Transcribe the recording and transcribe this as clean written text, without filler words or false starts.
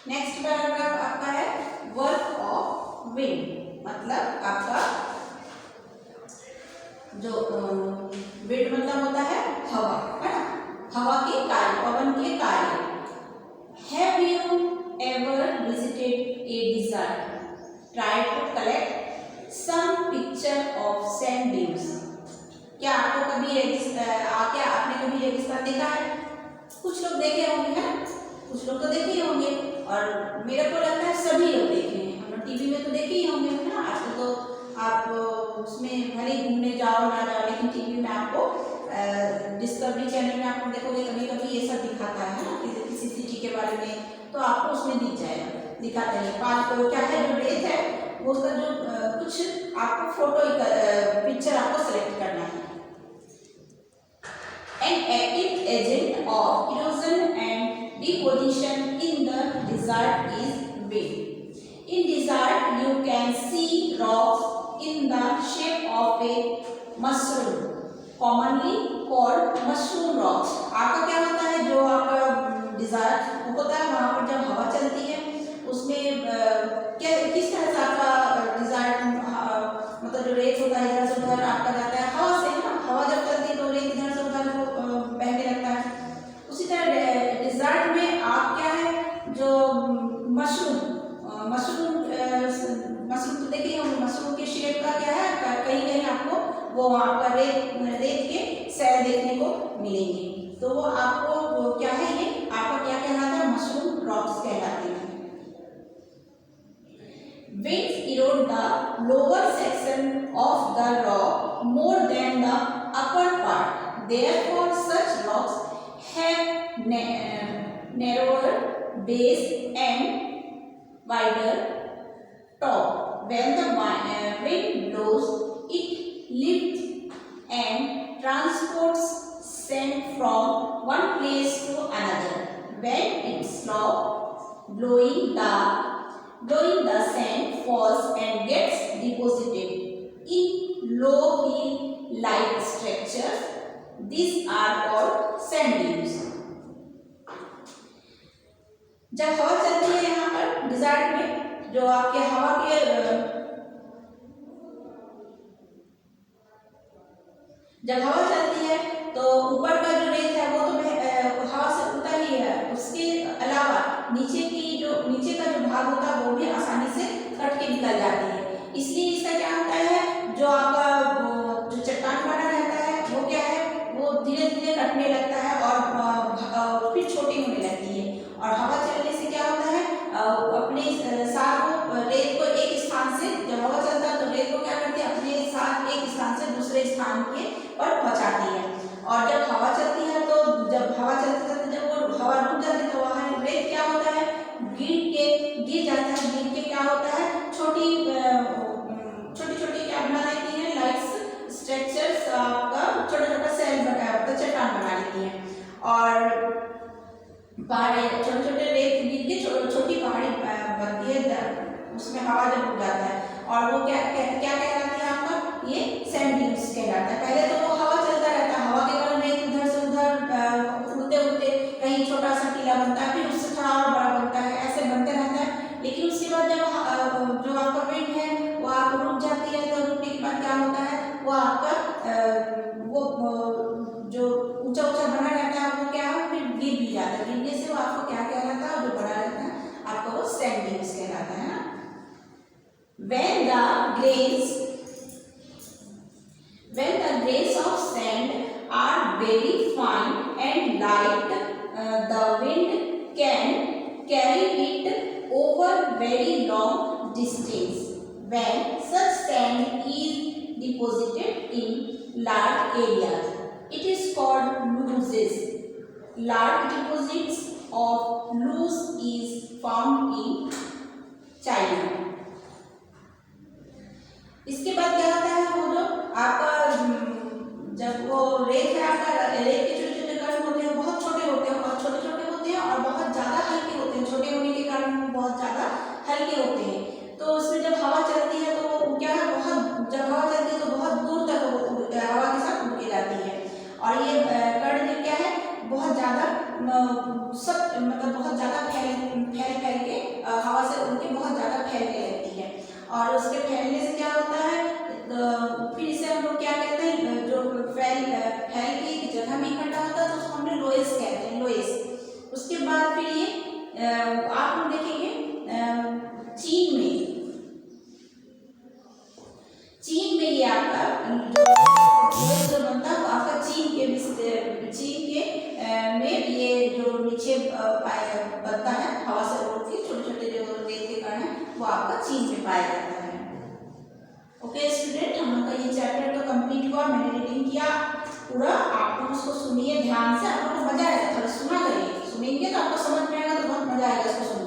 Next paragraph आपका है work of wind, मतलब आपका जो विंड मतलब होता है हवा, है ना, हवा के कार्य, पवन के कार्य। Have you ever visited a desert? Try to collect some picture of sand dunes. क्या आपको कभी क्या आपने कभी रेगिस्तान देखा है? कुछ लोग देखे होंगे, है, कुछ लोग तो देखे ही होंगे, और मेरे को लगता है सभी लोग देखे हैं। हम लोग टीवी में तो देखे ही होंगे, है ना। आजकल तो आप उसमें भले घूमने जाओ ना जाओ, लेकिन टीवी में आपको डिस्कवरी चैनल में आपको देखोगे कभी कभी ये सब दिखाता है ना, किसी सिटी के बारे में, तो आपको उसमें दिख जाएगा, दिखाते हैं। पाँच को क्या है, जो रेत है वो उसका जो कुछ आपको फोटो पिक्चर आपको सेलेक्ट करना है। An active agent of erosion and deposition in the desert is wind. In desert, you can see rocks in the shape of a mushroom, commonly called mushroom rocks. आपका क्या होता है, जो आपका desert होता है वहाँ पर जब हवा चलती है उसमें क्या किस तरह से आपका डिजार्ट मतलब जो रेत होता है इधर से उधर आपका जाता है हवा से, ना, हवा जब चलती है तो रेत इधर से उधर बहने लगता है। उसी तरह डिजर्ट में आप क्या है, जो मशरूम तो देखिए मशरूम के शेप का क्या है, कहीं कहीं आपको वो आपका रेत के सेल देखने को मिलेंगे, तो वो आपको क्या है, ये आपका क्या कहलाता है, मशरूम रॉक्स कहलाते हैं। Winds erode the lower section of the rock more than the upper part. Therefore, such rocks have narrower base and wider top. When the wind blows, it lifts and transports sand from one place to another. When it stops blowing, the sand falls and gets deposited in low hill like structures. These are called sand dunes. जब हवा चलती है यहाँ पर dessert में, जो आपके हवा के जब हवा चलती है तो ऊपर का जो रेत है वो तो हवा से उड़ता ही है, उसके अलावा नीचे का जो भाग होता है वो भी आसानी से कट के निकल जाती है। इसलिए इसका क्या होता है, जो आपका जो चट्टान बना रहता है वो क्या है, वो धीरे धीरे कटने लगता है और फिर छोटी होने लगती है। और हवा चलने से क्या होता है, अपने साथ रेत को एक स्थान से, जब हवा चलता है तो रेत को क्या करती है, अपने साथ एक स्थान से दूसरे स्थान के पर पहुंचाती है। और जब हवा चलती है तो जब हवा चलते चलते जब वो हवा रुक जाती है तो वहाँ रेत क्या होता है, गिर जाता है। गिर के क्या होता है, छोटी छोटी क्या बना लेती है, लाइक स्ट्रक्चर्स, आपका छोटा छोटा सेल चट्टान बना लेती है। और पहाड़ी छोटे छोटे रेत गिर के छोटी पहाड़ी बनती है, उसमें हवा जब उड़ जाता है, और वो क्या कहलाती है आपका, ये सैंड ड्यून्स कहलाता है। पहले तो वो हवा चलता रहता है, हवा के कारण रेत इधर से उधर उड़ते उड़ते कहीं छोटा सा टीला बनता है, फिर उससे थोड़ा और बड़ा बनता है, ऐसे बनते रहता है। लेकिन उसके बाद जब जो आपका विंड है वो आप रुक जाती है, तो रुकने के बाद क्या होता है, वो आपका वो जो ऊंचा बना रहता है वो क्या है, फिर गिर भी जाता है। गिरने से वो आपको क्या कहलाता है, जो बना रहता है आपका वो सैंड ड्यून्स कहलाता है ना। When the grains of sand are very fine and light, the wind can carry it over very long distance. When such sand is deposited in large areas, it is called looses. Large deposits of loose is found in China. इसके बाद क्या होता है, वो जो आपका जब वो रेत है, आपका रेत के छोटे छोटे कण होते हैं, बहुत छोटे होते हैं और छोटे छोटे होते हैं और बहुत ज़्यादा हल्के होते हैं। छोटे होने के कारण बहुत ज़्यादा हल्के होते हैं, तो उसमें जब हवा चलती है तो क्या है, जब हवा चलती है तो बहुत दूर तक वो हवा के साथ उड़ के जाती है। और ये कण जो क्या है, बहुत ज़्यादा सब मतलब बहुत ज़्यादा फैल के हवा से उड़ के बहुत ज़्यादा फैलने लगती है। और उसके फैलने से क्या होता है, फिर इसे हम लोग क्या कहते हैं, जो फैल के एक जगह में इकट्ठा होता है तो उसको हम लोग लोएस कहते हैं, लोएस। उसके बाद फिर ये आप लोग देखेंगे चीन में ये आपका जो बनता है वो आपका चीन के में ये जो नीचे बनता है हवा से उड़ के छोटे छोटे जो रेत के कण हैं वो आपका चीन में पाया जाता है। ओके स्टूडेंट, हम लोग का ये चैप्टर तो कंप्लीट हुआ, मैंने रीडिंग किया पूरा, आप लोग उसको सुनिए ध्यान से, आप लोग को मजा आएगा, थोड़ा सुना करिए, सुनेंगे तो आपको समझ में आएगा तो बहुत मजा आएगा इसको सुनने।